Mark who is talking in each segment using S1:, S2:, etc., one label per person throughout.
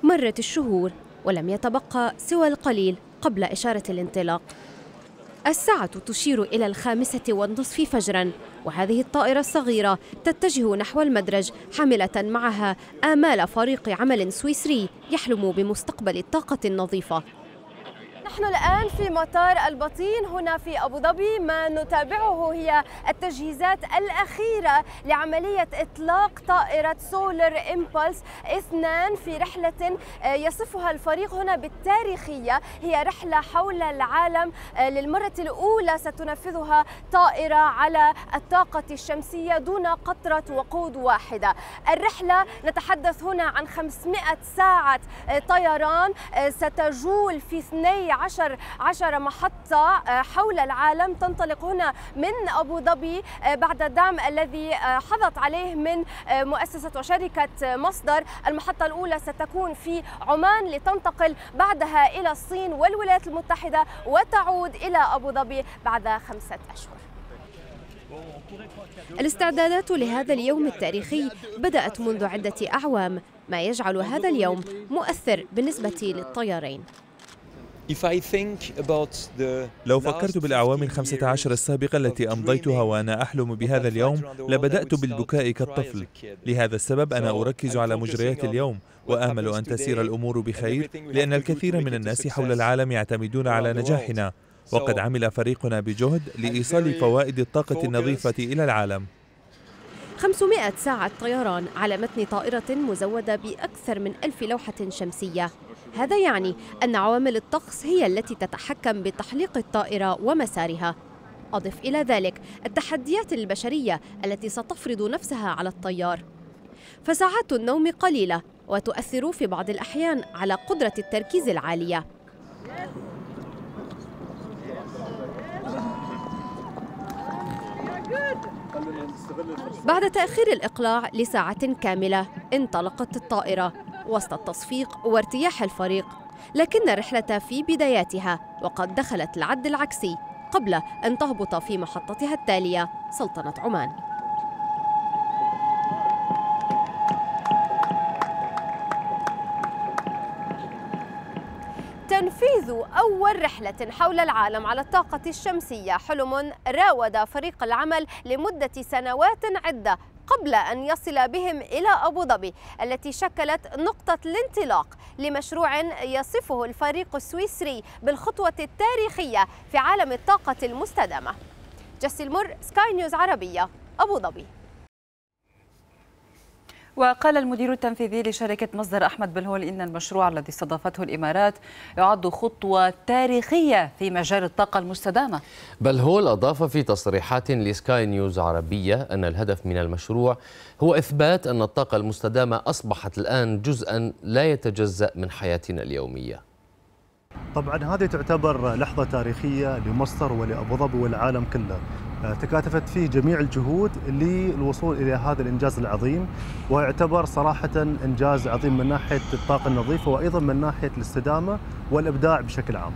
S1: مرت الشهور ولم يتبقى سوى القليل قبل إشارة الانطلاق. الساعة تشير إلى 5:30 فجراً، وهذه الطائرة الصغيرة تتجه نحو المدرج حاملة معها آمال فريق عمل سويسري يحلم بمستقبل الطاقة النظيفة.
S2: نحن الآن في مطار البطين هنا في أبو ظبي. ما نتابعه هي التجهيزات الأخيرة لعملية إطلاق طائرة سولر إمبلس 2 في رحلة يصفها الفريق هنا بالتاريخية. هي رحلة حول العالم للمرة الأولى ستنفذها طائرة على الطاقة الشمسية دون قطرة وقود واحدة. الرحلة نتحدث هنا عن 500 ساعة طيران ستجول في 12 محطة حول العالم. تنطلق هنا من أبو ظبي بعد الدعم الذي حظت عليه من مؤسسة وشركة مصدر. المحطة الأولى ستكون في عمان لتنتقل بعدها إلى الصين والولايات المتحدة وتعود إلى أبو ظبي بعد 5 أشهر.
S1: الاستعدادات لهذا اليوم التاريخي بدأت منذ عدة أعوام، ما يجعل هذا اليوم مؤثر بالنسبة للطيارين.
S3: لو فكرت بالأعوام 15 السابقة التي أمضيتها وأنا أحلم بهذا اليوم لبدأت بالبكاء كالطفل. لهذا السبب أنا أركز على مجريات اليوم وآمل أن تسير الأمور بخير، لأن الكثير من الناس حول العالم يعتمدون على نجاحنا، وقد عمل فريقنا بجهد لإيصال فوائد الطاقة النظيفة إلى العالم.
S1: 500 ساعة طيران على متن طائرة مزودة بأكثر من 1000 لوحة شمسية. هذا يعني أن عوامل الطقس هي التي تتحكم بتحليق الطائرة ومسارها. أضف إلى ذلك التحديات البشرية التي ستفرض نفسها على الطيار. فساعات النوم قليلة وتؤثر في بعض الأحيان على قدرة التركيز العالية. بعد تأخير الإقلاع لساعة كاملة انطلقت الطائرة وسط التصفيق وارتياح الفريق، لكن الرحلة في بداياتها وقد دخلت العد العكسي قبل أن تهبط في محطتها التالية سلطنة عمان.
S2: تنفيذ أول رحلة حول العالم على الطاقة الشمسية حلم راود فريق العمل لمدة سنوات عدة قبل أن يصل بهم إلى أبو ظبي التي شكلت نقطة الانطلاق لمشروع يصفه الفريق السويسري بالخطوة التاريخية في عالم الطاقة المستدامة. جسي المر، سكاي نيوز عربية، أبو ظبي.
S4: وقال المدير التنفيذي لشركة مصدر أحمد بلهول إن المشروع الذي استضافته الإمارات يعد خطوة تاريخية في مجال الطاقة المستدامة.
S5: بلهول أضاف في تصريحات لسكاي نيوز عربية أن الهدف من المشروع هو إثبات أن الطاقة المستدامة أصبحت الآن جزءا لا يتجزأ من حياتنا اليومية.
S6: طبعا هذه تعتبر لحظة تاريخية لمصر ولأبو ظبي والعالم كله. تكاتفت فيه جميع الجهود للوصول إلى هذا الإنجاز العظيم، ويعتبر صراحة إنجاز عظيم من ناحية الطاقة النظيفة وأيضا من ناحية الاستدامة والإبداع بشكل عام.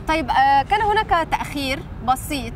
S2: طيب، كان هناك تأخير بسيط،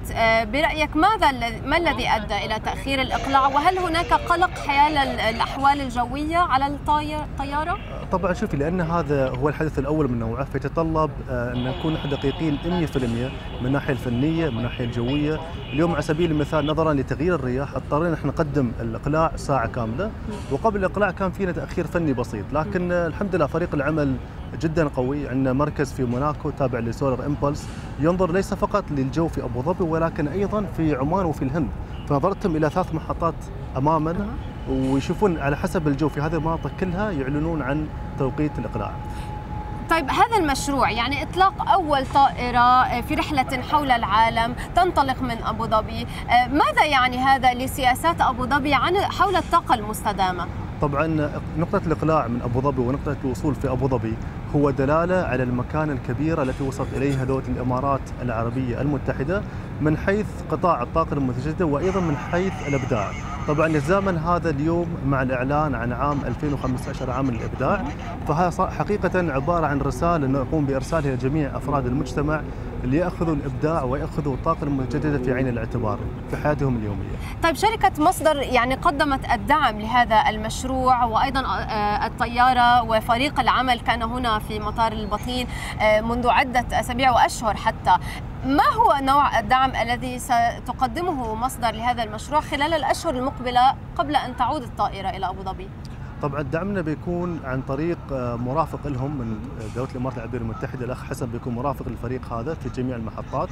S2: برأيك ما الذي أدى إلى تأخير الإقلاع؟ وهل هناك قلق حيال الأحوال الجوية على الطيارة؟
S6: طبعا شوفي، لأن هذا هو الحدث الأول من نوعه، فيتطلب أن نكون دقيقين 100% من الناحية الفنية من الناحية الجوية. اليوم على سبيل المثال نظرا لتغيير الرياح اضطرينا احنا نقدم الإقلاع ساعة كاملة، وقبل الإقلاع كان فينا تأخير فني بسيط، لكن الحمد لله فريق العمل جدا قوي. عندنا مركز في موناكو تابع لسولر إمبلس ينظر ليس فقط للجو في أبو ظبي ولكن أيضا في عمان وفي الهند، فنظرتهم إلى 3 محطات أمامنا ويشوفون على حسب الجو في هذه المناطق كلها يعلنون عن توقيت الإقلاع.
S2: طيب، هذا المشروع يعني إطلاق أول طائرة في رحلة حول العالم تنطلق من أبو ظبي، ماذا يعني هذا لسياسات أبو ظبي حول الطاقة المستدامة؟
S6: طبعا نقطة الإقلاع من أبو ظبي ونقطة الوصول في أبو ظبي هو دلالة على المكانة الكبيرة التي وصلت إليها دولة الإمارات العربية المتحدة من حيث قطاع الطاقة المتجددة وأيضا من حيث الإبداع. طبعا الزمن هذا اليوم مع الإعلان عن عام 2015 عام الإبداع، فهذا حقيقة عبارة عن رسالة نقوم بإرسالها لجميع أفراد المجتمع ليأخذوا الإبداع ويأخذوا الطاقة المتجددة في عين الاعتبار في حياتهم اليومية.
S2: طيب شركة مصدر يعني قدمت الدعم لهذا المشروع، وأيضا الطيارة وفريق العمل كان هنا في مطار البطين منذ عدة أسابيع وأشهر حتى. ما هو نوع الدعم الذي ستقدمه مصدر لهذا المشروع خلال الأشهر المقبلة قبل أن تعود الطائرة إلى أبو ظبي؟
S6: طبعا دعمنا بيكون عن طريق مرافق لهم من دولة الإمارات العربية المتحدة، الأخ حسن بيكون مرافق للفريق هذا في جميع المحطات.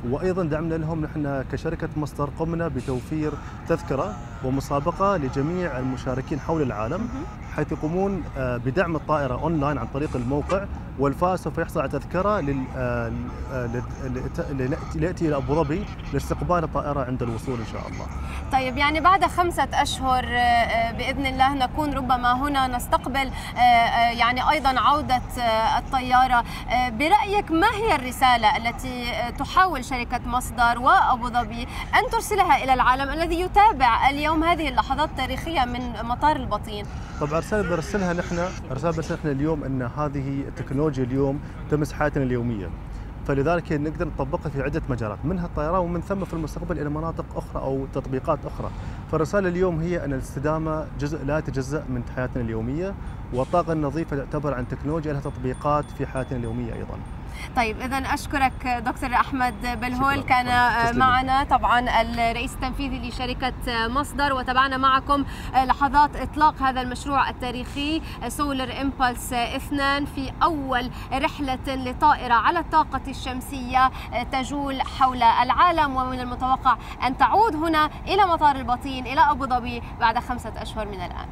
S6: وأيضا دعمنا لهم نحن كشركة مصدر قمنا بتوفير تذكرة ومسابقة لجميع المشاركين حول العالم، حيث يقومون بدعم الطائرة أونلاين عن طريق الموقع، والفائز سوف يحصل على تذكرة ليأتي إلى أبو ظبي لاستقبال الطائرة عند الوصول إن شاء الله.
S2: طيب يعني بعد 5 أشهر بإذن الله نكون ربما هنا نستقبل يعني أيضا عودة الطيارة. برأيك ما هي الرسالة التي تحاول شركة مصدر وأبو ظبي أن ترسلها إلى العالم الذي يتابع اليوم هذه اللحظات التاريخية من مطار البطين؟
S6: طبعا رسالة برسلها نحن اليوم أن هذه التكنولوجيا اليوم تمس حياتنا اليومية، فلذلك نقدر نطبقها في عدة مجالات منها الطيران، ومن ثم في المستقبل إلى مناطق أخرى أو تطبيقات أخرى. فالرسالة اليوم هي أن الاستدامة جزء لا يتجزأ من حياتنا اليومية، والطاقة النظيفة تعتبر عن تكنولوجيا لها تطبيقات في حياتنا اليومية أيضا.
S2: طيب إذا أشكرك دكتور أحمد بلهول، كان معنا طبعا الرئيس التنفيذي لشركة مصدر، وتابعنا معكم لحظات إطلاق هذا المشروع التاريخي سولر إمبلس 2 في أول رحلة لطائرة على الطاقة الشمسية تجول حول العالم، ومن المتوقع أن تعود هنا إلى مطار البطين إلى أبو ظبي بعد 5 أشهر من الآن.